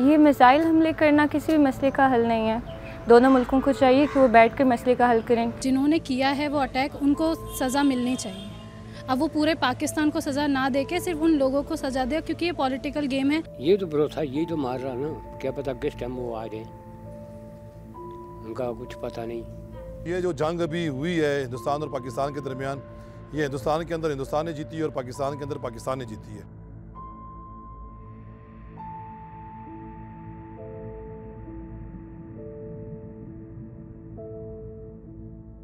ये मिसाइल हमले करना किसी भी मसले का हल नहीं है। दोनों मुल्कों को चाहिए कि वो बैठकर मसले का हल करें। जिन्होंने किया है वो अटैक, उनको सज़ा मिलनी चाहिए। अब वो पूरे पाकिस्तान को सज़ा ना दे के सिर्फ उन लोगों को सज़ा दे, क्योंकि ये पॉलिटिकल गेम है। ये तो भरोसा, ये तो मार रहा ना, क्या पता किस टाइम वो आ जाए, उनका कुछ पता नहीं। ये जो जंग अभी हुई है हिंदुस्तान और पाकिस्तान के दरमियान, ये हिंदुस्तान के अंदर हिंदुस्तान ने जीती है और पाकिस्तान के अंदर पाकिस्तान ने जीती है।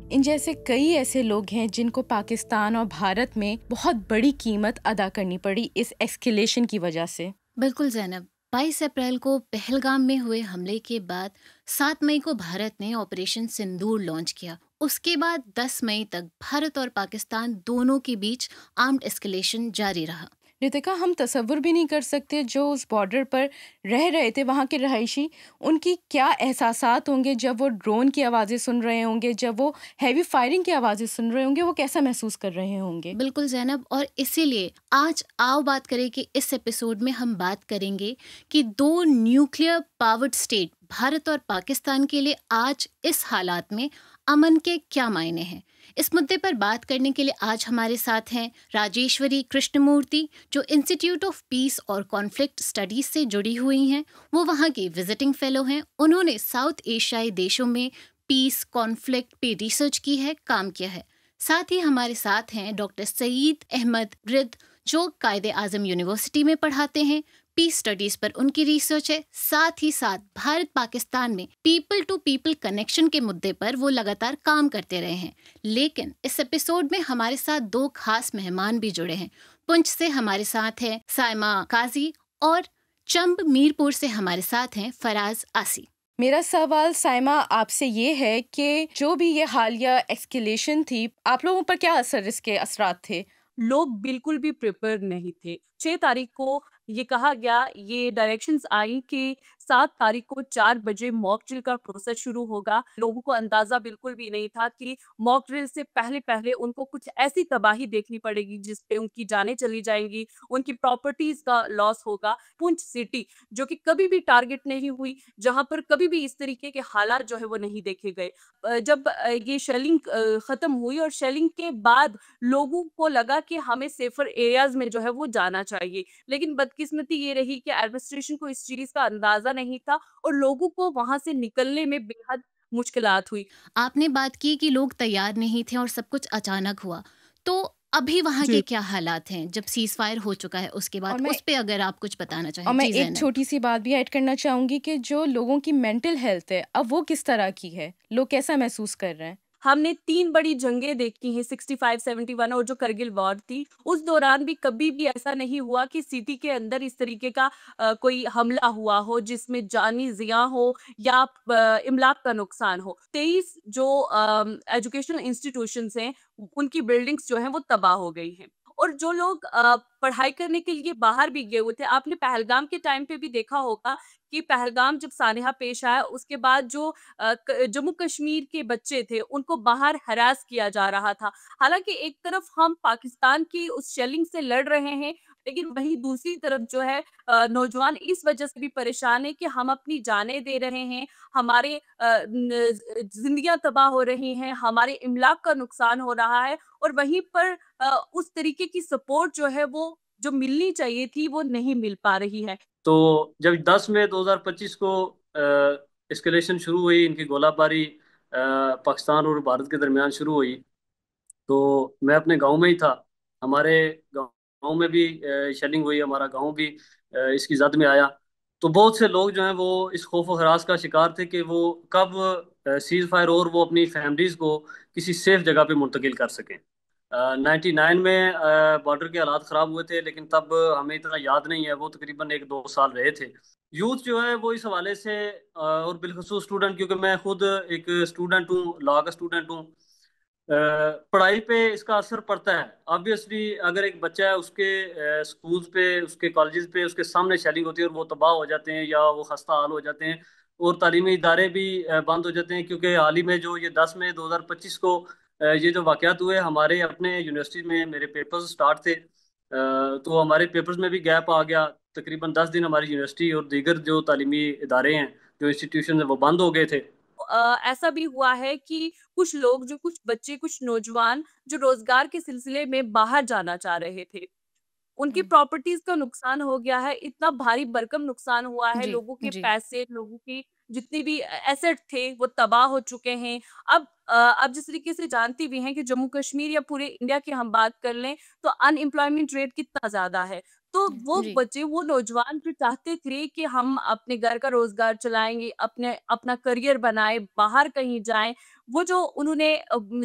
इन जैसे कई ऐसे लोग हैं जिनको पाकिस्तान और भारत में बहुत बड़ी कीमत अदा करनी पड़ी इस एस्केलेशन की वजह से। बिल्कुल ज़ैनब, 22 अप्रैल को पहलगाम में हुए हमले के बाद 7 मई को भारत ने ऑपरेशन सिंदूर लॉन्च किया। उसके बाद 10 मई तक भारत और पाकिस्तान दोनों के बीच आर्म्ड एस्केलेशन जारी रहा। रितिका, हम तसव्वुर भी नहीं कर सकते जो उस बॉर्डर पर रह रहे थे वहाँ के रहायशी, उनकी क्या एहसासात होंगे जब वो ड्रोन की आवाज़ें सुन रहे होंगे, जब वो हैवी फायरिंग की आवाज़ें सुन रहे होंगे, वो कैसा महसूस कर रहे होंगे। बिल्कुल ज़ैनब, और इसीलिए आज आओ बात करें कि इस एपिसोड में हम बात करेंगे कि दो न्यूक्लियर पावर्ड स्टेट भारत और पाकिस्तान के लिए आज इस हालात में अमन के क्या मायने हैं। इस मुद्दे पर बात करने के लिए आज हमारे साथ हैं राजेश्वरी कृष्णमूर्ति, जो इंस्टीट्यूट ऑफ पीस और कॉन्फ्लिक्ट स्टडीज से जुड़ी हुई हैं। वो वहाँ की विजिटिंग फेलो हैं। उन्होंने साउथ एशियाई देशों में पीस कॉन्फ्लिक्ट पे रिसर्च की है, काम किया है। साथ ही हमारे साथ हैं डॉक्टर सईद अहमद रिद, जो कायदे आजम यूनिवर्सिटी में पढ़ाते हैं। पीस स्टडीज पर उनकी रिसर्च है। साथ ही साथ भारत पाकिस्तान में पीपल टू पीपल कनेक्शन के मुद्दे पर वो लगातार काम करते रहे हैं। लेकिन इस एपिसोड में हमारे साथ दो खास मेहमान भी जुड़े हैं। पुंछ से हमारे साथ है साइमा काजी और चंब मीरपुर से हमारे साथ हैं फराज आसी। मेरा सवाल साइमा आपसे ये है कि जो भी ये हालिया एस्केलेशन थी, आप लोगों पर क्या इसके असरात थे? लोग बिल्कुल भी प्रिपेयर नहीं थे। 6 तारीख को ये कहा गया, ये डायरेक्शंस आई कि 7 तारीख को 4 बजे मॉक ड्रिल का प्रोसेस शुरू होगा। लोगों को अंदाजा बिल्कुल भी नहीं था कि मॉक ड्रिल से पहले उनको कुछ ऐसी तबाही देखनी पड़ेगी जिसपे उनकी जानें चली जाएंगी, उनकी प्रॉपर्टीज का लॉस होगा। पुंछ सिटी जो कि कभी भी टारगेट नहीं हुई, जहां पर कभी भी इस तरीके के हालात जो है वो नहीं देखे गए। जब ये शेलिंग खत्म हुई और शेलिंग के बाद लोगों को लगा कि हमें सेफर एरियाज में जो है वो जाना चाहिए, लेकिन बदकिस्मती ये रही कि एडमिनिस्ट्रेशन को इस चीज का अंदाजा नहीं था और लोगों को वहां से निकलने में बेहद मुश्किलात हुई। आपने बात की कि लोग तैयार नहीं थे और सब कुछ अचानक हुआ, तो अभी वहाँ के क्या हालात हैं जब सीज फायर हो चुका है उसके बाद, उस पे अगर आप कुछ बताना चाहें। और मैं एक छोटी सी बात भी ऐड करना चाहूंगी कि जो लोगों की मेंटल हेल्थ है अब वो किस तरह की है, लोग कैसा महसूस कर रहे हैं। हमने 3 बड़ी जंगें देखी हैं, 65, 71 और जो करगिल वॉर थी। उस दौरान भी कभी भी ऐसा नहीं हुआ कि सिटी के अंदर इस तरीके का कोई हमला हुआ हो जिसमें जानी जिया हो या इमलाक का नुकसान हो। 23 जो एजुकेशनल इंस्टीट्यूशंस हैं, उनकी बिल्डिंग्स जो हैं वो तबाह हो गई हैं। और जो लोग पढ़ाई करने के लिए बाहर भी गए हुए थे, आपने पहलगाम के टाइम पे भी देखा होगा कि पहलगाम जब सानेहा पेश आया, उसके बाद जो जम्मू कश्मीर के बच्चे थे उनको बाहर हरास किया जा रहा था। हालांकि एक तरफ हम पाकिस्तान की उस शेलिंग से लड़ रहे हैं, लेकिन वहीं दूसरी तरफ जो है नौजवान इस वजह से भी परेशान है कि हम अपनी जानें दे रहे हैं, हमारे जिंदगियां तबाह हो रही हैं, हमारे इमलाक का नुकसान हो रहा है, और वहीं पर उस तरीके की सपोर्ट जो है वो जो मिलनी चाहिए थी वो नहीं मिल पा रही है। तो जब 10 मई 2025 को एस्केलेशन शुरू हुई, इनकी गोलाबारी पाकिस्तान और भारत के दरमियान शुरू हुई, तो मैं अपने गांव में ही था। हमारे गांव में भी शेलिंग हुई, हमारा गांव भी इसकी जद में आया। तो बहुत से लोग जो हैं वो इस खौफ और हरास का शिकार थे कि वो कब सीज फायर और वो अपनी फैमिलीज को किसी सेफ जगह पे मुंतकिल कर सकें। 99 में बॉर्डर के हालात ख़राब हुए थे, लेकिन तब हमें इतना याद नहीं है, वो तकरीबन 1-2 साल रहे थे। यूथ जो है वो इस हवाले से और बिलखसूस स्टूडेंट, क्योंकि मैं खुद एक स्टूडेंट हूँ, लॉ का स्टूडेंट हूँ, पढ़ाई पे इसका असर पड़ता है। ऑब्वियसली अगर एक बच्चा है, उसके स्कूल पे, उसके कॉलेजेस पे उसके सामने शेलिंग होती है और वो तबाह हो जाते हैं या वो खस्ता हाल हो जाते हैं, और तालीमी इदारे भी बंद हो जाते हैं। क्योंकि हाल ही में जो ये 10 मई 2025 को ये जो वाकयात हुए, हमारे अपने यूनिवर्सिटी में मेरे पेपर्स स्टार्ट थे, तो हमारे पेपर्स में भी गैप आ गया। तकरीबन 10 दिन हमारी यूनिवर्सिटी और दीगर जो तालीमी इदारे हैं, जो इंस्टीट्यूशन है, वो बंद हो गए थे। ऐसा भी हुआ है कि कुछ लोग, जो कुछ बच्चे, कुछ नौजवान जो रोजगार के सिलसिले में बाहर जाना चाह रहे थे, उनकी प्रॉपर्टीज का नुकसान हो गया है, इतना भारी भरकम नुकसान हुआ है, जी, लोगों के जी। पैसे, लोगों की जितनी भी एसेट थे वो तबाह हो चुके हैं। अब जिस तरीके से जानती भी हैं कि जम्मू कश्मीर या पूरे इंडिया की हम बात कर लें तो अनएम्प्लॉयमेंट रेट कितना ज्यादा है। तो वो जी। बच्चे, वो नौजवान जो चाहते थे कि हम अपने घर का रोजगार चलाएंगे, अपने अपना करियर बनाए, बाहर कहीं जाएं, वो जो उन्होंने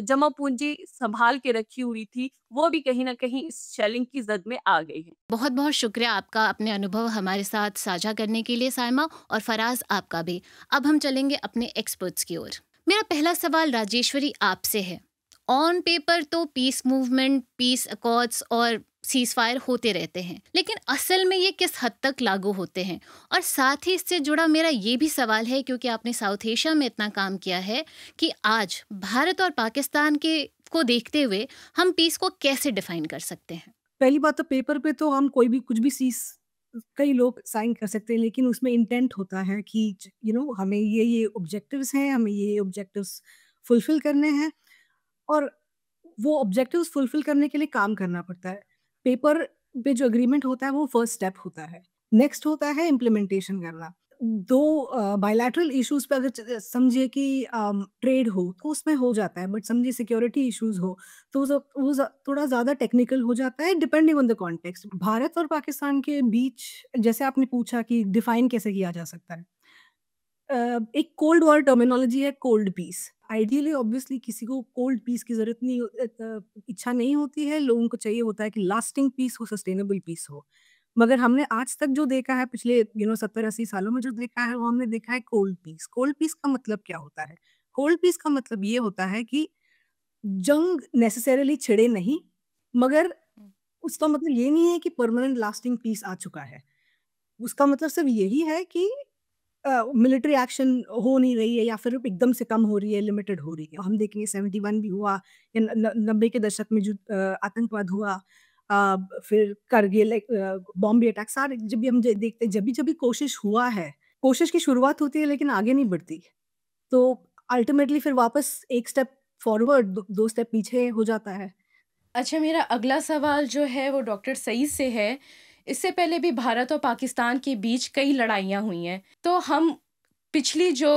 जमा पूंजी संभाल के रखी हुई थी, वो भी कहीं ना कहीं इस शेलिंग की जद में आ गई है। बहुत बहुत शुक्रिया आपका अपने अनुभव हमारे साथ साझा करने के लिए साइमा, और फराज आपका भी। अब हम चलेंगे अपने एक्सपर्ट्स की ओर। मेरा पहला सवाल राजेश्वरी आपसे है। ऑन पेपर तो पीस मूवमेंट, पीस अकॉर्ड्स और सीज फायर होते रहते हैं, लेकिन असल में ये किस हद तक लागू होते हैं? और साथ ही इससे जुड़ा मेरा ये भी सवाल है, क्योंकि आपने साउथ एशिया में इतना काम किया है, कि आज भारत और पाकिस्तान के को देखते हुए हम पीस को कैसे डिफाइन कर सकते हैं? पहली बात तो पेपर पे तो हम कोई भी कुछ भी चीज़ कई लोग साइन कर सकते हैं, लेकिन उसमें इंटेंट होता है कि हमें ये ऑब्जेक्टिव्स हैं, हमें ये ऑब्जेक्टिव्स फुलफिल करने हैं, और वो ऑब्जेक्टिव्स फुलफिल करने के लिए काम करना पड़ता है। पेपर पे जो एग्रीमेंट होता है वो फर्स्ट स्टेप होता है। नेक्स्ट होता है इम्प्लीमेंटेशन करना। 2 बायलैटरल इश्यूज़ पे अगर समझिए कि ट्रेड हो तो उसमें हो जाता है, बट समझिए सिक्योरिटी इश्यूज़ हो तो थोड़ा ज़्यादा टेक्निकल हो जाता है, depending on the context. Bharat और पाकिस्तान के बीच, जैसे आपने पूछा कि डिफाइन कैसे किया जा सकता है, एक कोल्ड वॉर टर्मिनोलॉजी है कोल्ड पीस। आइडियली ऑब्वियसली किसी को कोल्ड पीस की ज़रूरत नहीं, इच्छा नहीं होती है, लोगों को चाहिए होता है कि लास्टिंग पीस हो, सस्टेनेबल पीस हो। मगर हमने आज तक जो देखा है, पिछले 70-80 सालों में जो देखा है, वो हमने देखा है कोल्ड पीस। कोल्ड पीस का मतलब क्या होता है? कोल्ड पीस का मतलब ये होता है कि जंग नेसेसरीली छिड़े नहीं, मगर उसका मतलब ये नहीं है कि परमानेंट लास्टिंग पीस आ चुका है। उसका मतलब सिर्फ यही है कि मिलिट्री एक्शन हो नहीं रही है, या फिर एकदम से कम हो रही है, लिमिटेड हो रही है। हम देखेंगे 71 भी हुआ, या 90 के दशक में जो आतंकवाद हुआ, फिर करगिल, बॉम्बे अटैक, सारे जब भी हम देखते हैं, जब भी कोशिश हुआ है, कोशिश की शुरुआत होती है लेकिन आगे नहीं बढ़ती, तो अल्टीमेटली फिर वापस एक स्टेप फॉरवर्ड, दो स्टेप पीछे हो जाता है। अच्छा, मेरा अगला सवाल जो है वो डॉक्टर सईद से है। इससे पहले भी भारत और पाकिस्तान के बीच कई लड़ाइयाँ हुई हैं, तो हम पिछली जो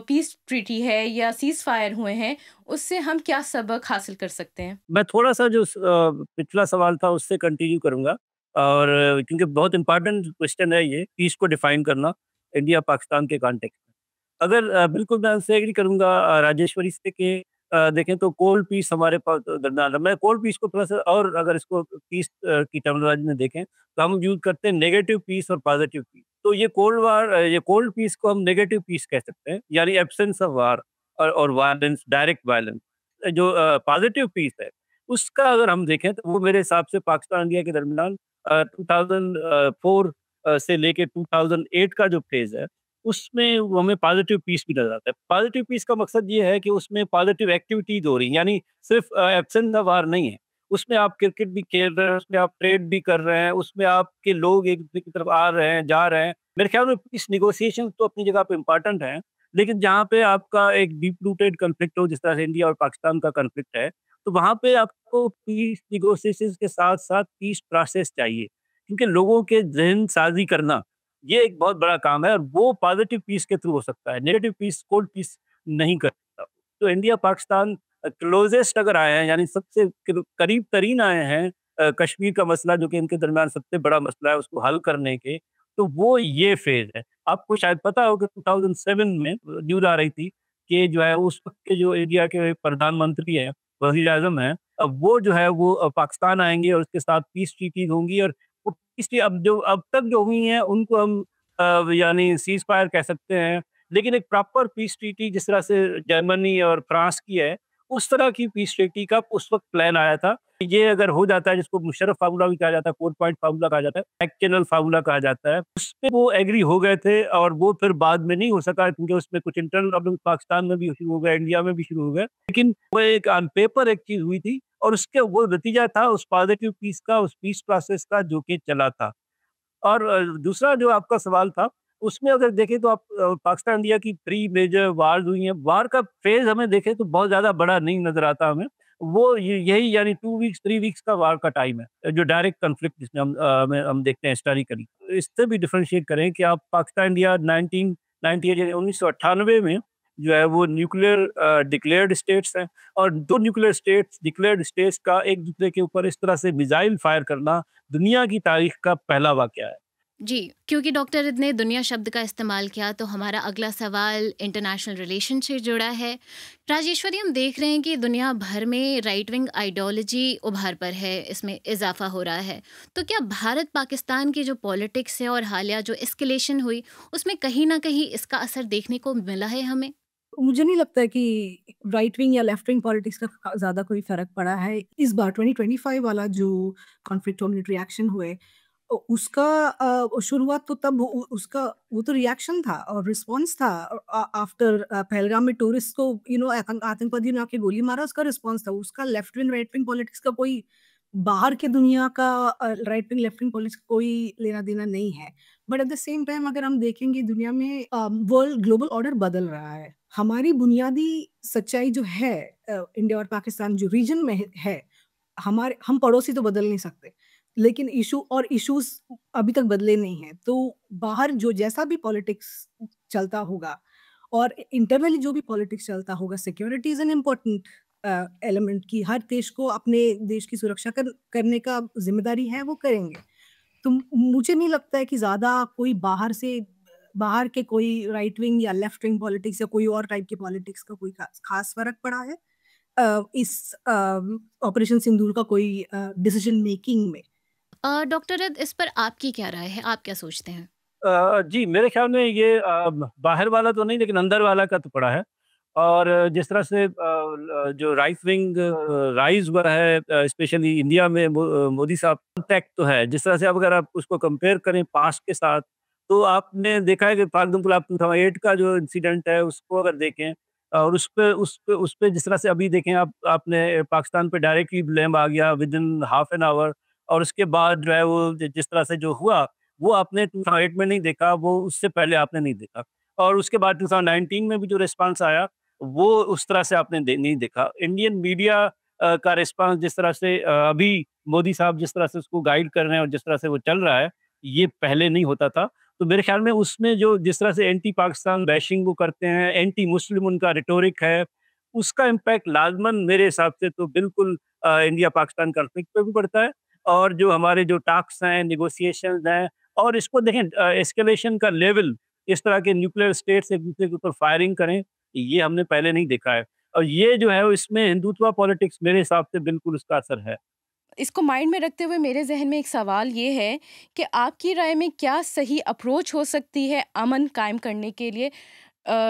पीस ट्रीटी है या सीज फायर हुए हैं, उससे हम क्या सबक हासिल कर सकते हैं? मैं थोड़ा-सा जो पिछला सवाल था उससे कंटिन्यू करूँगा, और क्योंकि बहुत इम्पोर्टेंट क्वेश्चन है ये, पीस को डिफाइन करना इंडिया-पाकिस्तान के कॉन्टेक्स्ट में। अगर बिल्कुल मैं उससे एग्री करूँगा राजेश्वरी से कि देखें तो कोल्ड पीस हमारे पास दरमियान है। मैं कोल्ड पीस को थोड़ा-सा, और अगर इसको पीस की टर्मिनोलॉजी में देखें, तो हम यूज़ करते हैं नेगेटिव पीस और पॉजिटिव पीस। तो ये ये कोल्ड पीस को हम नेगेटिव पीस कह सकते हैं, यानी एब्सेंस ऑफ वार और वायलेंस, डायरेक्ट वायलेंस। जो पॉजिटिव पीस है, उसका अगर हम देखें तो वो मेरे हिसाब से पाकिस्तान इंडिया के दरमियान 2004 से लेके 2008 का जो फेज़ है, उसमें वो हमें पॉजिटिव पीस भी नज़र आता है। पॉजिटिव पीस का मकसद ये है कि उसमें पॉजिटिव एक्टिविटीज़ हो रही हैं, यानी सिर्फ़ एब्सेंस ऑफ वार नहीं है। उसमें आप क्रिकेट भी खेल रहे हैं, उसमें आप ट्रेड भी कर रहे हैं, उसमें आपके लोग एक-दूसरे की तरफ आ रहे हैं, जा रहे हैं। मेरे ख्याल में पीस नेगोशिएशन तो अपनी जगह पे इम्पोर्टेंट हैं, लेकिन जहाँ पे आपका एक डीप रूटेड कॉन्फ्लिक्ट हो, जिस तरह से इंडिया और पाकिस्तान का कॉन्फ्लिक्ट है, तो वहाँ पे आपको पीस नेगोशिएशंस के साथ-साथ पीस प्रोसेस चाहिए। क्योंकि लोगों के ज़हन साज़ी करना, ये एक बहुत बड़ा काम है, और वो पॉज़िटिव पीस के थ्रू हो सकता है। नेगेटिव पीस, कोल्ड पीस नहीं कर सकता। तो इंडिया पाकिस्तान क्लोज़ेस्ट अगर आए हैं, यानी सबसे करीब तरीन आए हैं कश्मीर का मसला, जो कि इनके दरमियान सबसे बड़ा मसला है, उसको हल करने के, तो वो ये फ़ेज़ है। आपको शायद पता हो कि 2007 में न्यूज़ आ रही थी कि जो है उस वक़्त के जो इंडिया के प्रधानमंत्री हैं, वज़ीर-ए-आज़म हैं, अब वो जो है वो पाकिस्तान आएँगे और उसके साथ पीस ट्रीटीज़ होंगी, और वो पीस अब तक जो हुई हैं उनको हम यानी सीज़ फायर कह सकते हैं। लेकिन एक प्रॉपर पीस ट्रीटी जिस तरह से जर्मनी और फ्रांस की है, उस तरह की पीस ट्रीटी का उस वक़्त प्लान आया था। ये अगर हो जाता है, जिसको मुशर्रफ फार्मूला भी कहा जाता है, 4 पॉइंट फार्मूला कहा जाता है, बैक चैनल फार्मूला कहा जाता है, उसपे वो एग्री हो गए थे, और वो फिर बाद में नहीं हो सका, क्योंकि उसमें कुछ इंटरनल प्रॉब्लम पाकिस्तान में भी शुरू हो गए, इंडिया में भी शुरू हो गए। लेकिन वो एक ऑन पेपर एक चीज़ हुई थी, और उसके वो नतीजा था उस पॉजिटिव पीस का, उस पीस प्रोसेस का, जो कि चला था। और दूसरा जो आपका सवाल था, उसमें अगर देखें तो आप पाकिस्तान इंडिया की 3 मेजर वार्स हुई हैं। वार का फ़ेज़ हमें देखें तो बहुत ज़्यादा बड़ा नहीं नज़र आता हमें। वो ये यही यानी 2 वीक्स 3 वीक्स का वार का टाइम है, जो डायरेक्ट कॉन्फ्लिक्ट जिसमें हम देखते हैं हिस्टोरिकली। इससे भी डिफरेंशिएट करें कि आप पाकिस्तान इंडिया 1998 यानी 1998 में जो है वो न्यूक्लियर डिक्लेयर्ड स्टेट्स हैं, और 2 न्यूक्लियर स्टेट्स डिक्लेयर्ड स्टेट्स का एक-दूसरे के ऊपर इस तरह से मिसाइल फायर करना दुनिया की तारीख का पहला वाक़या है। जी, क्योंकि डॉक्टर ने दुनिया शब्द का इस्तेमाल किया तो हमारा अगला सवाल इंटरनेशनल रिलेशन से जुड़ा है। राजेश्वरी, हम देख रहे हैं कि दुनिया भर में राइट विंग आइडियोलॉजी उभार पर है, इसमें इजाफा हो रहा है। तो क्या भारत पाकिस्तान की जो पॉलिटिक्स है और हालिया जो एस्केलेशन हुई, उसमें कहीं ना कहीं इसका असर देखने को मिला है हमें? मुझे नहीं लगता है कि राइट विंग या लेफ्ट विंग पॉलिटिक्स का ज़्यादा कोई फ़र्क पड़ा है। इस बार 2025 वाला जो कॉन्फ्लिक्ट और मिलिट्री एक्शन हुए, उसका शुरुआत तो तब उसका वो तो रिएक्शन था और रिस्पॉन्स था आफ्टर पहलगाम में टूरिस्ट को आतंकवादियों ने आके गोली मारा, उसका रिस्पॉन्स था। उसका left wing right wing politics का कोई बाहर के दुनिया का right wing left wing politics कोई लेना देना नहीं है। But at the same time अगर हम देखेंगे दुनिया में वर्ल्ड ग्लोबल ऑर्डर बदल रहा है। हमारी बुनियादी सच्चाई जो है, इंडिया और पाकिस्तान जो रीजन में है, हम पड़ोसी तो बदल नहीं सकते, लेकिन इश्यूज अभी तक बदले नहीं हैं। तो बाहर जो जैसा भी पॉलिटिक्स चलता होगा और इंटरनली जो भी पॉलिटिक्स चलता होगा, security is an important element की हर देश को अपने देश की सुरक्षा करने का जिम्मेदारी है, वो करेंगे। तो मुझे नहीं लगता है कि ज़्यादा कोई बाहर के कोई राइट विंग या लेफ्ट विंग पॉलिटिक्स या कोई और टाइप की पॉलिटिक्स का कोई खास फ़र्क पड़ा है इस ऑपरेशन सिंदूर का कोई डिसीजन मेकिंग में। डॉक्टर रद, इस पर आपकी क्या राय है? आप क्या सोचते हैं? जी, मेरे ख़्याल में ये बाहर वाला तो नहीं लेकिन अंदर वाला का तो पड़ा है। और जिस तरह से जो राइट विंग राइज़ हुआ है स्पेशली इंडिया में मोदी साहब इम्पैक्ट तो है। जिस तरह से अब अगर आप उसको कंपेयर करें पास्ट के साथ, तो आपने देखा है कि फॉर एग्ज़ाम्पल आप 2008 का जो इंसिडेंट है उसको अगर देखें और उस पे जिस तरह से अभी देखें आपने पाकिस्तान पे डायरेक्टली ब्लेम आ गया विदिन हाफ एन आवर, और उसके बाद जो है वो जिस तरह से जो हुआ वो आपने 2008 में नहीं देखा, वो उससे पहले आपने नहीं देखा। और उसके बाद 2019 में भी जो रिस्पॉन्स आया, वो उस तरह से आपने नहीं देखा। इंडियन मीडिया का रिस्पॉन्स जिस तरह से अभी मोदी साहब जिस तरह से उसको गाइड कर रहे हैं और जिस तरह से वो चल रहा है, ये पहले नहीं होता था। तो मेरे ख्याल में उसमें जो जिस तरह से एंटी पाकिस्तान बैशिंग वो करते हैं, एंटी मुस्लिम उनका रिटोरिक है, उसका इम्पैक्ट लाज़मन मेरे हिसाब से तो बिल्कुल इंडिया पाकिस्तान कॉन्फ्लिक्ट पे भी पड़ता है। और जो हमारे जो टॉक्स हैं, नेगोशिएशंस हैं, और इसको देखें एस्केलेशन का लेवल, इस तरह के न्यूक्लियर स्टेट्स एक-दूसरे के ऊपर फायरिंग करें, ये हमने पहले नहीं देखा है। और ये जो है इसमें हिंदुत्व पॉलिटिक्स मेरे हिसाब से बिल्कुल उसका असर है। इसको माइंड में रखते हुए मेरे ज़हन में एक सवाल ये है कि आपकी राय में क्या सही अप्रोच हो सकती है अमन कायम करने के लिए?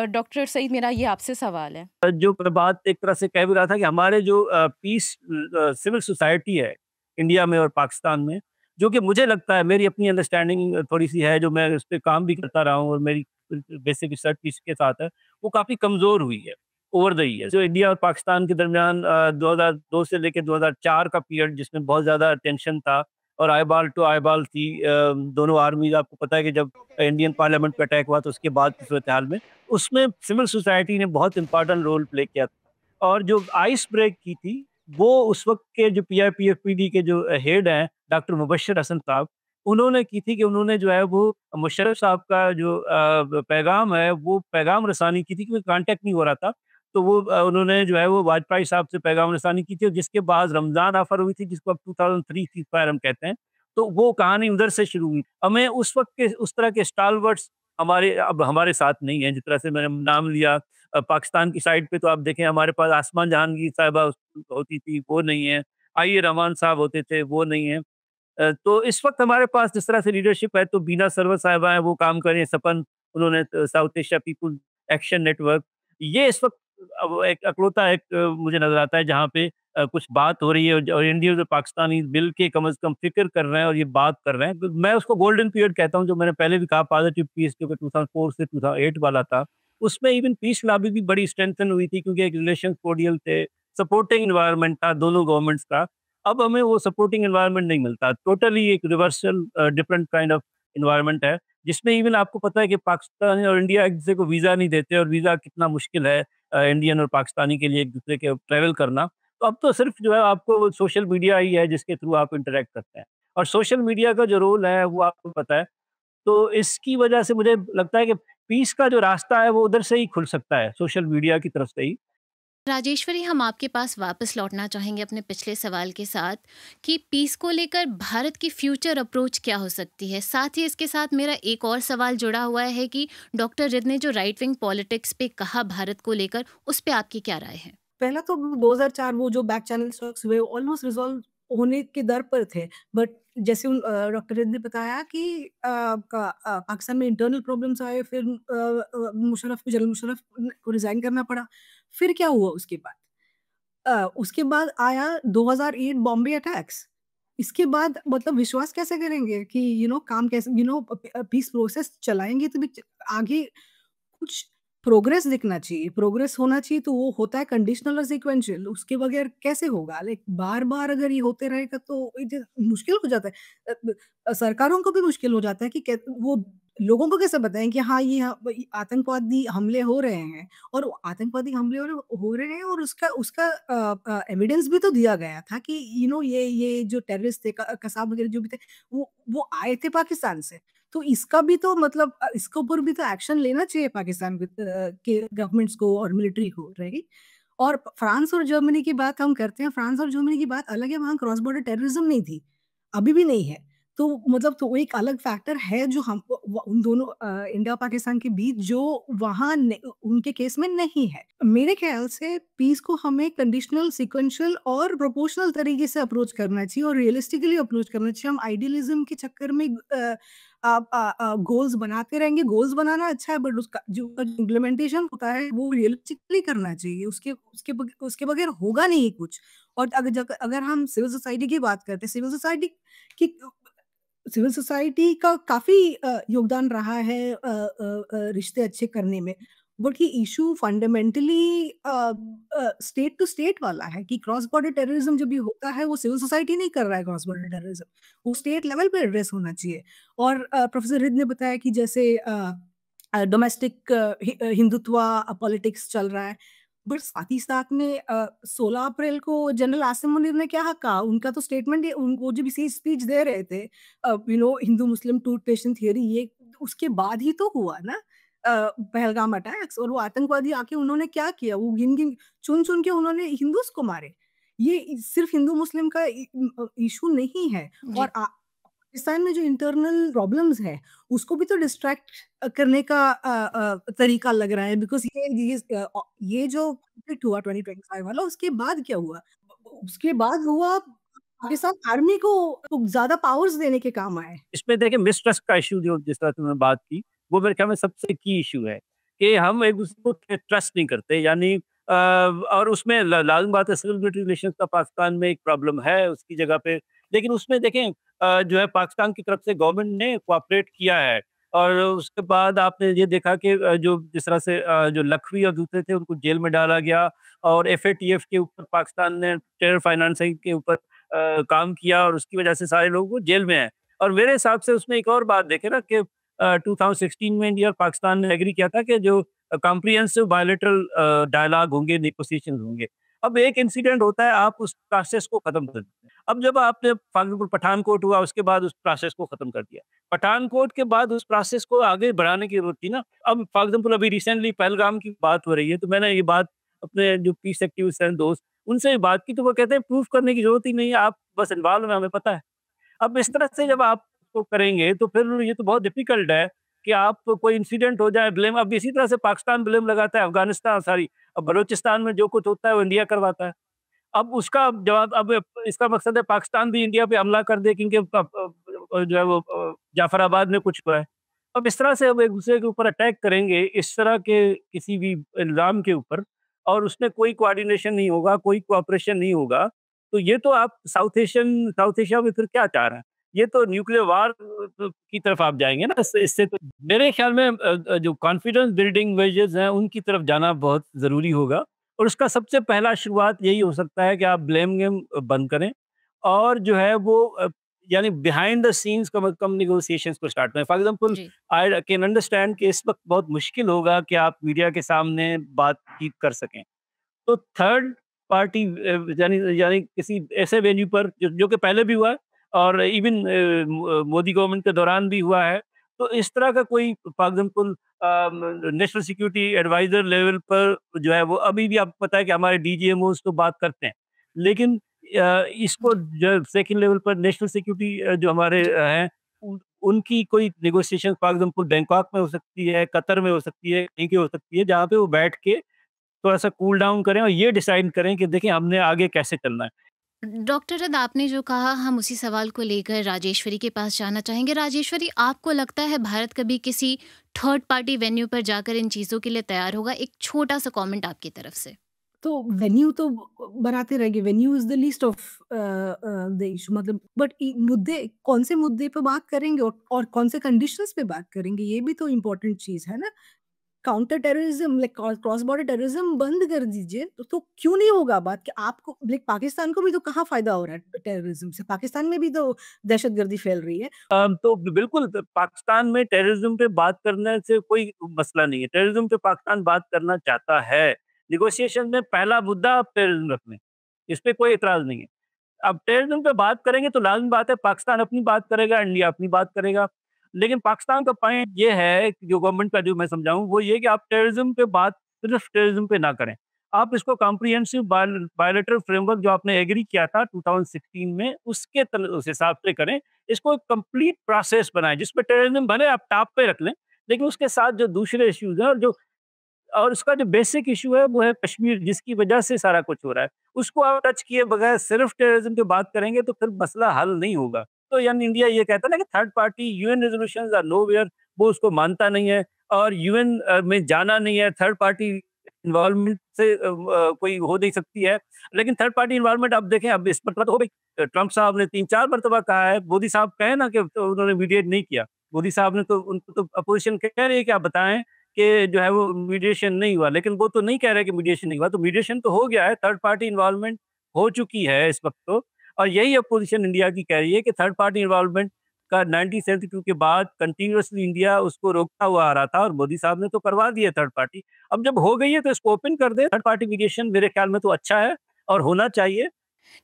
डॉक्टर सईद, मेरा ये आपसे सवाल है। जो मैं बात एक तरह से कह भी रहा था कि हमारे जो पीस सिविल सोसाइटी है इंडिया में और पाकिस्तान में, जो कि मुझे लगता है मेरी अपनी अंडरस्टैंडिंग थोड़ी-सी है, जो मैं उस पे काम भी करता रहा हूँ और मेरी बेसिक रिसर्च भी इसके साथ है, वो काफ़ी कमज़ोर हुई है ओवर द ईयर्स। जो इंडिया और पाकिस्तान के दरमियान 2002 से लेके 2004 का पीरियड जिसमें बहुत ज़्यादा टेंशन था और आईबाल टू आईबाल थी, दोनों आर्मीज़, आपको पता है कि जब इंडियन पार्लियामेंट पे अटैक हुआ तो उसके बाद की सूरत-ए-हाल में, उसमें सिविल सोसाइटी ने बहुत इम्पोर्टेंट रोल प्ले किया था। और जो आइस ब्रेक की थी, वो उस वक़्त के जो पीआईपी-एफपीडी के जो हेड हैं, डॉक्टर मुबश्शिर हसन साहब, उन्होंने की थी कि उन्होंने जो है वो मुशर्रफ साहब का जो पैगाम है, वो पैगाम रसानी की थी, क्योंकि कॉन्टैक्ट नहीं हो रहा था। तो वो उन्होंने जो है वो वाजपेयी साहब से पैगाम रसानी की थी, और जिसके बाद रमज़ान ऑफ़र हुई थी, जिसको अब 2003 सीज़फायर हम कहते हैं। तो वो कहानी उधर से शुरू हुई। हमें उस वक़्त के उस तरह के स्टालवर्ट्स हमारे साथ नहीं हैं। जिस तरह से मैंने नाम लिया पाकिस्तान की साइड पे, तो आप देखें हमारे पास आसमान जहांगीर साहिबा होती थी, वो नहीं है। आई ए रहमान साहब होते थे, वो नहीं है। तो इस वक़्त हमारे पास जिस तरह से लीडरशिप है, तो बीना सरवर साहिबा हैं, वो काम कर रही हैं। सपन, उन्होंने South Asia People's Action Network, ये इस वक़्त अब एक अकलौता एक मुझे नज़र आता है जहाँ पे कुछ बात हो रही है, और इंडियंस और पाकिस्तानी मिल के कम से कम फ़िक्र कर रहे हैं और ये बात कर रहे हैं। तो मैं उसको गोल्डन पीरियड कहता हूँ, जो मैंने पहले भी कहा, पॉजिटिव पीस जो कि 2004 से 2008 वाला था। उसमें इवन पीस लॉबी भी बड़ी स्ट्रेंथन हुई थी, क्योंकि एक रिलेशंस कोर्डियल थे, सपोर्टिंग एनवायरनमेंट था दोनों गवर्नमेंट्स का। अब हमें वो सपोर्टिंग एनवायरनमेंट नहीं मिलता। टोटली एक reversal different kind of environment है, जिसमें इवन आपको पता है कि पाकिस्तान और इंडिया एक दूसरे को वीज़ा नहीं देते और वीज़ा कितना मुश्किल है इंडियन और पाकिस्तानी के लिए एक दूसरे के ट्रैवल करना। तो अब तो सिर्फ जो है आपको सोशल मीडिया ही है जिसके थ्रू आप इंटरेक्ट करते हैं, और सोशल मीडिया का जो रोल है वो आपको पता है। तो इसकी वजह से मुझे लगता है कि पीस का जो रास्ता है वो उधर से ही खुल सकता है, सोशल मीडिया की तरफ से ही। राजेश्वरी, हम आपके पास वापस लौटना चाहेंगे अपने पिछले सवाल के साथ कि पीस को लेकर भारत की फ्यूचर अप्रोच क्या हो सकती है। साथ ही इसके साथ मेरा एक और सवाल जुड़ा हुआ है कि डॉक्टर रिद ने जो राइट विंग पॉलिटिक्स पे कहा भारत को लेकर, उस पे आपकी क्या राय है? पहला तो 2004 वो जो बैक चैनल स्टॉक्स हुए ऑलमोस्ट रिजॉल्व होने के दर पर थे, बट जैसे डॉक्टर रिद ने बताया कि पाकिस्तान में इंटरनल प्रॉब्लम्स आए, फिर मुशर्रफ को, जनरल मुशर्रफ को रिजाइन करना पड़ा। फिर क्या हुआ उसके बाद? उसके बाद आया 2008 बॉम्बे अटैक्स। इसके बाद मतलब विश्वास कैसे करेंगे कि काम कैसे पीस प्रोसेस चलाएंगे, तो भी आगे कुछ प्रोग्रेस दिखना चाहिए, प्रोग्रेस होना चाहिए, तो वो होता है कंडीशनल और सीक्वेंशियल, उसके बगैर कैसे होगा? लाइक बार-बार अगर ये होते रहेगा तो इट मुश्किल हो जाता है। सरकारों को भी मुश्किल हो जाता है कि वो लोगों को कैसे बताएँ कि हाँ, ये आतंकवादी हमले हो रहे हैं, और वो आतंकवादी हमले हो रहे हैं, और उसका उसका एविडेंस भी तो दिया गया था कि ये जो टेररिस्ट थे, कसाब वगैरह जो भी थे, वो आए थे पाकिस्तान से। तो इसका भी तो मतलब इसके ऊपर भी तो एक्शन लेना चाहिए पाकिस्तान के गवर्नमेंट्स को और मिलिट्री को, राइट? और फ्रांस और जर्मनी की बात हम करते हैं, फ्रांस और जर्मनी की बात अलग है, वहाँ क्रॉस बॉर्डर टेररिज्म नहीं थी, अभी भी नहीं है। तो मतलब तो वो एक अलग फैक्टर है जो हम उन दोनों इंडिया पाकिस्तान के बीच जो वहाँ उनके केस में नहीं है। मेरे ख्याल से पीस को हमें कंडीशनल, सीक्वेंशियल और प्रोपोर्शनल तरीके से अप्रोच करना चाहिए और रियलिस्टिकली अप्रोच करना चाहिए। हम आइडियलिज्म के चक्कर में गोल्स बनाते रहेंगे। गोल्स बनाना अच्छा है, बट उसका जो इम्प्लीमेंटेशन होता है वो रियलिस्टिकली करना चाहिए। उसके बगैर होगा नहीं कुछ। और अगर हम सिविल सोसाइटी की बात करते हैं, की सिविल सोसाइटी का काफ़ी योगदान रहा है रिश्ते अच्छे करने में। बट ये issue fundamentally state to state वाला है कि क्रॉस बॉर्डर टेररिज्म जब भी होता है, वो सिविल सोसाइटी नहीं कर रहा है क्रॉस बॉर्डर टेररिज्म, वो स्टेट लेवल पे एड्रेस होना चाहिए। और प्रोफेसर रिद ने बताया कि जैसे डोमेस्टिक हिंदुत्व पॉलिटिक्स चल रहा है, बट साथ ही साथ में 16 अप्रैल को जनरल आसिम मुनीर ने क्या कहा? उनका तो स्टेटमेंट, वो जब इसी स्पीच दे रहे थे, हिंदू मुस्लिम टूथपेस्ट थियरी, ये उसके बाद ही तो हुआ ना पहलगाम अटैक्स। और वो आतंकवादी आके उन्होंने क्या किया? वो चुन-चुन के उन्होंने हिंदूज़ को मारे। ये सिर्फ हिंदू मुस्लिम का इश्यू नहीं है। और पाकिस्तान में जो इंटरनल प्रॉब्लम्स हैं, उसको भी तो डिस्ट्रैक्ट करने का तरीका लग रहा है, बिकॉज़ ये जो कॉन्फ्लिक्ट हुआ 2025 वाला, उसके बाद क्या हुआ? उसके बाद हुआ पाकिस्तान आर्मी को ज़्यादा पावर्स देने के काम आए। इसमें देखिए मिसट्रस्ट का इश्यू जो जिस तरह तुमने बात की, वो मेरे ख्याल में सबसे की इश्यू है कि हम एक-दूसरे को ट्रस्ट नहीं करते, यानी और उसमें लाज़िम बात है सिविल मिलिट्री रिलेशंस का पाकिस्तान में एक प्रॉब्लम है उसकी जगह पे। लेकिन उसमें देखें जो है पाकिस्तान की तरफ से गवर्नमेंट ने कोऑपरेट किया है, और उसके बाद आपने ये देखा कि जो जिस तरह से जो लखवी और दूसरे थे उनको जेल में डाला गया, और एफएटीएफ के ऊपर पाकिस्तान ने टेरर फाइनेंसिंग के ऊपर काम किया, और उसकी वजह से सारे लोग वो जेल में हैं। और मेरे हिसाब से उसमें एक और बात देखें ना कि 2016 में इंडिया और पाकिस्तान ने एग्री किया था कि जो कॉम्प्रिहेंसिव बायलैटरल डायलॉग होंगे, नेगोशिएशंस होंगे। अब एक इंसिडेंट होता है, आप उस प्रोसेस को खत्म कर देते हैं। अब जब आपने फॉर एग्जाम्पल पठानकोट हुआ, उसके बाद उस प्रोसेस को खत्म कर दिया। पठानकोट के बाद उस प्रोसेस को आगे बढ़ाने की जरूरत थी ना। अब फॉर एग्जाम्पल अभी रिसेंटली पहलगाम की बात हो रही है, तो मैंने ये बात अपने जो पीस एक्टिविस्ट हैं दोस्त, उनसे भी बात की, तो वो कहते हैं प्रूफ करने की जरूरत ही नहीं है, आप बस इन्वॉल्व हैं, हमें पता है। अब इस तरह से जब आप उसको करेंगे तो फिर ये तो बहुत डिफिकल्ट है कि आप कोई इंसिडेंट हो जाए ब्लेम। अब इसी तरह से पाकिस्तान ब्लेम लगाता है अफगानिस्तान, सॉरी अब बलूचिस्तान में जो कुछ होता है वो इंडिया करवाता है। अब उसका जवाब, अब इसका मकसद है पाकिस्तान भी इंडिया पे हमला कर दे, क्योंकि जो है वो जाफराबाद में कुछ हुआ है। अब इस तरह से अब एक दूसरे के ऊपर अटैक करेंगे इस तरह के किसी भी इल्ज़ाम के ऊपर, और उसमें कोई कोऑर्डिनेशन नहीं होगा, कोई कोऑपरेशन नहीं होगा, तो ये तो आप साउथ एशिया में फिर क्या चाह रहे हैं? ये तो न्यूक्लियर वार की तरफ आप जाएँगे ना, इससे तो मेरे ख्याल में जो कॉन्फिडेंस बिल्डिंग मेजर्स हैं उनकी तरफ जाना बहुत ज़रूरी होगा, और उसका सबसे पहला शुरुआत यही हो सकता है कि आप ब्लेम गेम बंद करें, और जो है वो यानी behind the scenes cum negotiations को स्टार्ट करें। फॉर एग्जांपल जी आई कैन अंडरस्टैंड कि इस वक्त बहुत मुश्किल होगा कि आप मीडिया के सामने बातचीत कर सकें। तो थर्ड पार्टी यानी यानी किसी ऐसे वेन्यू पर जो कि पहले भी हुआ है और इवन मोदी गवर्नमेंट के दौरान भी हुआ है। तो इस तरह का कोई for example national security adviser level पर जो है वो अभी भी आपको पता है कि हमारे डीजीएमओ तो बात करते हैं, लेकिन इसको जी जो सेकंड लेवल पर नेशनल सिक्योरिटी जो हमारे जी हैं उनकी कोई नेगोशिएशन फॉर एग्जांपल बैंकॉक में हो सकती है, कतर में हो सकती है, कहीं की हो सकती है, जहाँ पे वो बैठ के थोड़ा-सा कूल डाउन करें और ये डिसाइड करें कि देखिए हमने आगे कैसे चलना है। डॉक्टर रद, आपने जो कहा हम उसी सवाल को लेकर राजेश्वरी के पास जाना चाहेंगे। राजेश्वरी, आपको लगता है भारत कभी किसी थर्ड पार्टी वेन्यू पर जाकर इन चीज़ों के लिए तैयार होगा? एक छोटा सा कमेंट आपकी तरफ से। तो वेन्यू तो बनाते रहेंगे, venue is the least of the issue, मतलब बट मुद्दे कौन से मुद्दे पे बात करेंगे और कौन से कंडीशंस पे बात करेंगे, ये भी तो इम्पोर्टेंट चीज है ना। Counter terrorism like cross border terrorism बंद कर दीजिए तो क्यों नहीं होगा बात कि आपको लाइक पाकिस्तान को भी तो कहाँ फायदा हो रहा है टेररिज्म से, पाकिस्तान में भी तो दहशतगर्दी फैल रही है। तो बिल्कुल पाकिस्तान में टेररिज्म पे बात करने से कोई मसला नहीं है। टेररिज्म पे पाकिस्तान बात करना चाहता है। नेगोशिएशन में पहला मुद्दा आप टेररिज्म रख लें, इस पे कोई एतराज़ नहीं है। अब टेररिज्म पे बात करेंगे तो लाज़िमी बात है पाकिस्तान अपनी बात करेगा, इंडिया अपनी बात करेगा। लेकिन पाकिस्तान का पॉइंट ये है कि जो गवर्नमेंट का जो मैं समझाऊँ वो ये कि आप टेररिज्म पे बात सिर्फ़ टेररिज्म पे ना करें। आप इसको कॉम्प्रिहेंसिव बायलैटरल फ्रेमवर्क जो आपने एग्री किया था 2016 में उसके उस हिसाब से करें। इसको एक कंप्लीट प्रोसेस बनाएँ जिसमें टेररिज्म भले आप टॉप पे रख लें, लेकिन उसके साथ जो दूसरे इश्यूज़ हैं और उसका जो बेसिक इश्यू है वो है कश्मीर, जिसकी वजह से सारा कुछ हो रहा है। उसको आप टच किए बगैर सिर्फ टेररिज्म की बात करेंगे तो फिर मसला हल नहीं होगा। तो यानी इंडिया ये कहता है ना कि third party UN resolutions are nowhere, वो उसको मानता नहीं है और यूएन में जाना नहीं है। थर्ड पार्टी इन्वॉल्वमेंट से कोई हो नहीं सकती है। लेकिन थर्ड पार्टी इन्वॉल्वमेंट अब देखें, अब इस पर तो हो गई। ट्रंप साहब ने 3-4 मर्तबा कहा है, मोदी साहब कहें ना कि तो उन्होंने मीडिएट नहीं किया। मोदी साहब ने तो उनको तो अपोज़िशन कह रही है कि आप बताएँ कि जो है वो मीडिएशन नहीं हुआ, लेकिन वो तो नहीं कह रहे कि मीडिएशन नहीं हुआ, तो मीडिएशन तो हो गया है, थर्ड पार्टी इन्वॉल्वमेंट हो चुकी है इस वक़्त तो। और यही अपोज़िशन इंडिया की कह रही है कि थर्ड पार्टी इन्वॉल्वमेंट का 1972 के बाद कंटीन्यूअसली इंडिया उसको रोकता हुआ आ रहा था और मोदी साहब ने तो करवा दी है थर्ड पार्टी। अब जब हो गई है तो इसको ओपन कर दें, थर्ड पार्टी मीडिएशन मेरे ख्याल में तो अच्छा है और होना चाहिए।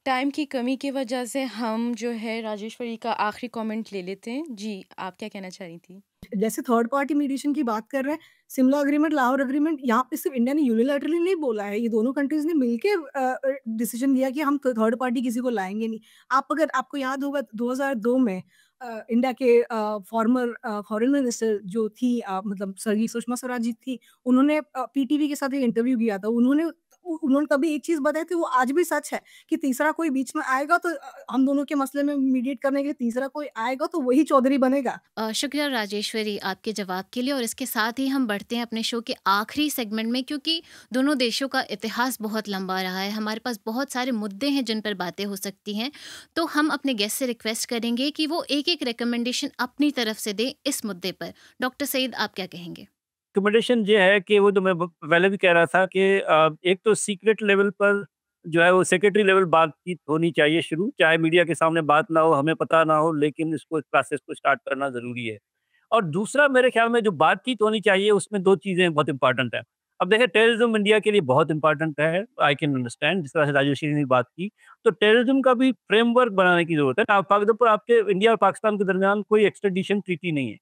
टाइम की कमी की वजह से हम जो है राजेश्वरी का आखिरी कमेंट ले लेते हैं। जी, आप क्या कहना चाह रही थी? जैसे थर्ड पार्टी मीडिएशन की बात कर रहे हैं, शिमला एग्रीमेंट, लाहौर एग्रीमेंट, यहाँ पे सिर्फ इंडिया ने यूनिलैटरली नहीं बोला है, ये दोनों कंट्रीज ने मिलके डिसीजन लिया कि हम थर्ड पार्टी किसी को लाएंगे नहीं। अगर आपको याद होगा 2002 में इंडिया के फॉर्मर फॉरेन मिनिस्टर जो थी, मतलब स्वर्गीय सुषमा स्वराज जी थी, उन्होंने पीटीवी के साथ एक इंटरव्यू किया था। उन्होंने तभी एक चीज बताई थी, वो आज भी सच है कि तीसरा कोई बीच में आएगा तो हम दोनों के मसले में मीडिएट करने के लिए तीसरा कोई आएगा तो वही चौधरी बनेगा। शुक्रिया राजेश्वरी आपके जवाब के लिए। और इसके साथ ही हम बढ़ते हैं अपने शो के आखिरी सेगमेंट में, क्योंकि दोनों देशों का इतिहास बहुत लंबा रहा है, हमारे पास बहुत सारे मुद्दे हैं जिन पर बातें हो सकती हैं। तो हम अपने गेस्ट से रिक्वेस्ट करेंगे कि वो एक एक रिकमेंडेशन अपनी तरफ से दें इस मुद्दे पर। डॉक्टर सईद, आप क्या कहेंगे? रिकमेंडेशन ये है कि वो जो मैं पहले भी कह रहा था कि एक तो सीक्रेट लेवल पर जो है वो सेक्रेटरी लेवल बातचीत होनी चाहिए शुरू, चाहे मीडिया के सामने बात ना हो, हमें पता ना हो, लेकिन इसको इस प्रोसेस को स्टार्ट करना ज़रूरी है। और दूसरा मेरे ख्याल में जो बातचीत होनी चाहिए उसमें 2 चीज़ें बहुत इंपॉर्टेंट हैं। अब देखिए टेररिज्म इंडिया के लिए बहुत इंपॉर्टेंट है, आई कैन अंडरस्टैंड जिस तरह से राजेश्वरी ने बात की। तो टेररिज्म का भी फ्रेमवर्क बनाने की ज़रूरत है। आप फॉर एग्ज़ाम्पल आपके इंडिया और पाकिस्तान के दरमियान कोई एक्स्ट्राडिशन ट्रीटी नहीं है।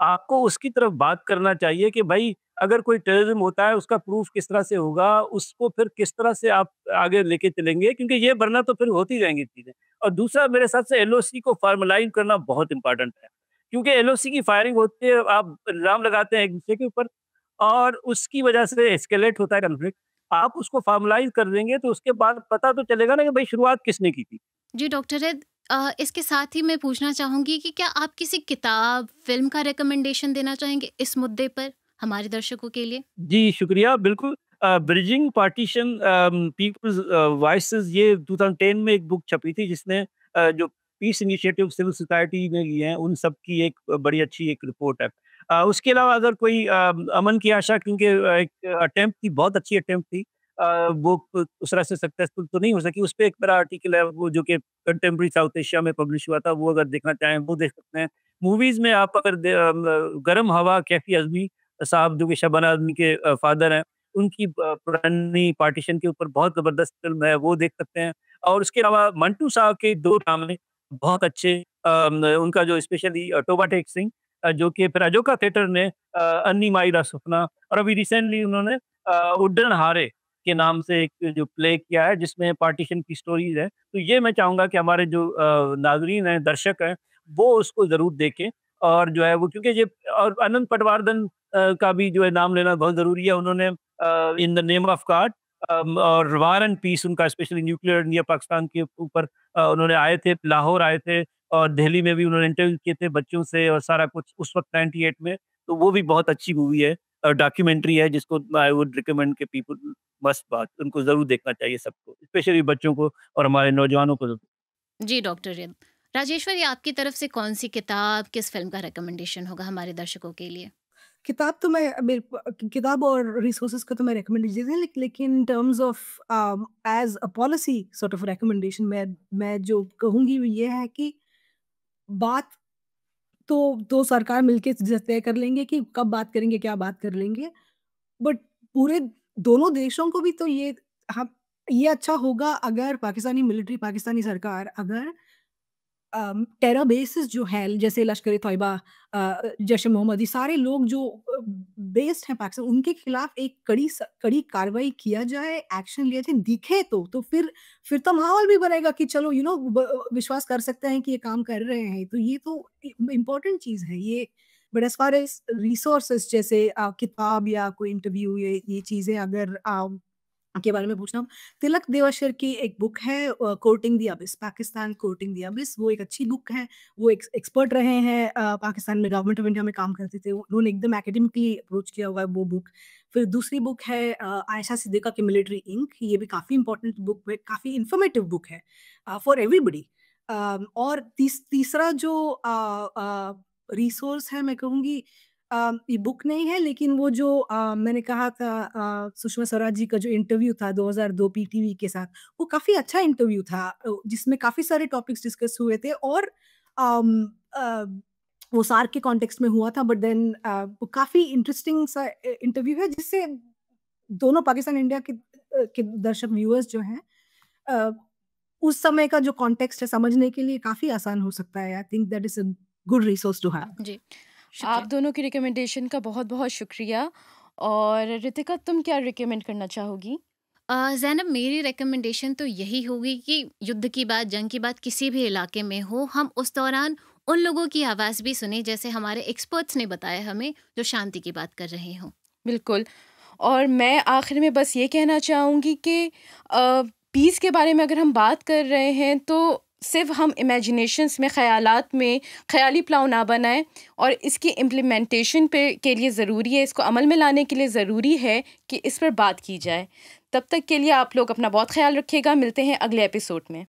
आपको उसकी तरफ बात करना चाहिए कि भाई अगर कोई टेररिज्म होता है उसका प्रूफ किस तरह से होगा, उसको फिर किस तरह से आप आगे लेके चलेंगे, क्योंकि ये वरना तो फिर होती रहेंगी चीज़ें। और दूसरा मेरे हिसाब से एलओसी को फॉर्मलाइज़ करना बहुत इम्पोर्टेंट है, क्योंकि एलओसी की फायरिंग होती है, आप इल्ज़ाम लगाते हैं एक-दूसरे के ऊपर और उसकी वजह से एस्केलेट होता है कॉन्फ्लिक्ट। आप उसको फॉर्मलाइज़ कर देंगे तो उसके बाद पता तो चलेगा ना कि भाई शुरुआत किसने की थी। जी डॉक्टर रैद, इसके साथ ही मैं पूछना चाहूँगी कि क्या आप किसी किताब, फ़िल्म का रिकमेंडेशन देना चाहेंगे इस मुद्दे पर हमारे दर्शकों के लिए? जी, शुक्रिया। बिल्कुल ब्रिजिंग पार्टीशन पीपल्स वॉइसेस, ये 2010 में एक बुक छपी थी जिसने जो पीस इनिशिएटिव सिविल सोसाइटी ने लिए हैं, उन सब की एक बड़ी अच्छी एक रिपोर्ट है। उसके अलावा अगर कोई अमन की आशा, क्योंकि एक अटेम्प्ट थी, बहुत अच्छी अटेम्प्ट थी, वो उस तरह से सक्सेसफुल तो नहीं हो सकी। उस पे एक मेरा आर्टिकल है वो जो कि कंटेम्प्रेरी साउथ एशिया में पब्लिश हुआ था, वो अगर देखना चाहें वो देख सकते हैं। मूवीज़ में आप अगर गरम हवा कैफ़ी अज़मी साहब जो कि शबाना आज़मी के फादर हैं, उनकी पुरानी पार्टीशन के ऊपर बहुत ज़बरदस्त फ़िल्म है, वो देख सकते हैं। और उसके अलावा मंटू साहब के 2 ड्रामे बहुत अच्छे, उनका जो स्पेशली टोबा टेक सिंह जो कि फिर अजोका थिएटर ने अन्नी माई सपना, और अभी रिसेंटली उन्होंने उड्डन हारे के नाम से एक जो प्ले किया है जिसमें पार्टीशन की स्टोरीज़ है। तो ये मैं चाहूँगा कि हमारे जो नाज़रीन हैं, दर्शक हैं, वो उसको ज़रूर देखें। और जो है वो क्योंकि ये और अनंत पटवर्धन का भी जो है नाम लेना बहुत ज़रूरी है। उन्होंने in the name of God और वार एंड पीस उनका स्पेशली न्यूक्लियर इंडिया पाकिस्तान के ऊपर उन्होंने आए थे, लाहौर आए थे और दिल्ली में भी उन्होंने इंटरव्यू किए थे बच्चों से और सारा कुछ उस वक़्त 98 में। तो वो भी बहुत अच्छी मूवी है, डॉक्यूमेंट्री है जिसको आई वुड रिकमेंड के पीपल मस्ट वॉच, उनको ज़रूर देखना चाहिए सबको, स्पेशली बच्चों को और हमारे नौजवानों को। जी डॉक्टर रिद। राजेश्वरी, आपकी तरफ से कौन सी किताब, किस फिल्म का रिकमेंडेशन होगा हमारे दर्शकों के लिए? किताब तो मैं किताब और रिसोर्सेज का तो मैं रिकमेंड दे दें, लेकिन in terms of as a policy sort of recommendation मैं जो कहूँगी वो ये है कि बात तो सरकार मिलके तय कर लेंगे कि कब बात करेंगे, क्या बात कर लेंगे। बट पूरे दोनों देशों को भी तो ये अच्छा होगा अगर पाकिस्तानी मिलिट्री, पाकिस्तानी सरकार अगर टेरर बेसिस जो है जैसे लश्कर-ए-तोयबा, जैश-ए-मोहम्मद, ये सारे लोग जो बेस्ड हैं पाकिस्तान, उनके खिलाफ एक कड़ी कार्रवाई किया जाए, एक्शन लिया जाए, दिखे तो फिर तो माहौल भी बनेगा कि चलो विश्वास कर सकते हैं कि ये काम कर रहे हैं। तो ये तो इम्पोर्टेंट चीज़ है ये। But as far as resources जैसे किताब या कोई इंटरव्यू, ये चीज़ें अगर के बारे में पूछना, तिलक देवाशर की एक बुक है courting the abyss, Pakistan courting the abyss, वो एक अच्छी बुक है। वो एक्सपर्ट रहे हैं, पाकिस्तान में गवर्नमेंट ऑफ इंडिया में काम करते थे, उन्होंने एकदम एकेडमिकली अप्रोच किया हुआ है वो बुक। फिर दूसरी बुक है आयशा सिद्दीका की मिलिट्री इंक, ये भी काफ़ी इंपॉर्टेंट बुक है, काफ़ी इन्फॉर्मेटिव बुक है फॉर एवरीबडी। और तीसरा जो रिसोर्स है मैं कहूँगी, ये बुक नहीं है लेकिन वो जो मैंने कहा था सुषमा स्वराज जी का जो इंटरव्यू था 2002 पीटीवी के साथ, वो काफ़ी अच्छा इंटरव्यू था, जिसमें काफ़ी सारे टॉपिक्स डिस्कस हुए थे और वो सार्क के कॉन्टेक्स्ट में हुआ था। बट देन वो काफ़ी इंटरेस्टिंग सा इंटरव्यू है जिससे दोनों पाकिस्तान इंडिया के दर्शक व्यूअर्स जो हैं उस समय का जो कॉन्टेक्स्ट है समझने के लिए काफ़ी आसान हो सकता है। I think that is a good resource to have. जी, आप दोनों की रिकमेंडेशन का बहुत बहुत शुक्रिया। और रितिका, तुम क्या रिकमेंड करना चाहोगी? ज़ैनब, मेरी रिकमेंडेशन तो यही होगी कि युद्ध की बात, जंग की बात किसी भी इलाके में हो, हम उस दौरान उन लोगों की आवाज़ भी सुने जैसे हमारे एक्सपर्ट्स ने बताया हमें, जो शांति की बात कर रहे हों। बिल्कुल। और मैं आखिर में बस ये कहना चाहूँगी कि पीस के बारे में अगर हम बात कर रहे हैं तो सिर्फ हम इमेजिनेशंस में, ख़यालात में ख़याली प्लाव ना बनाएं, और इसकी इम्प्लीमेंटेशन पे के लिए ज़रूरी है, इसको अमल में लाने के लिए ज़रूरी है कि इस पर बात की जाए। तब तक के लिए आप लोग अपना बहुत ख्याल रखिएगा। मिलते हैं अगले एपिसोड में।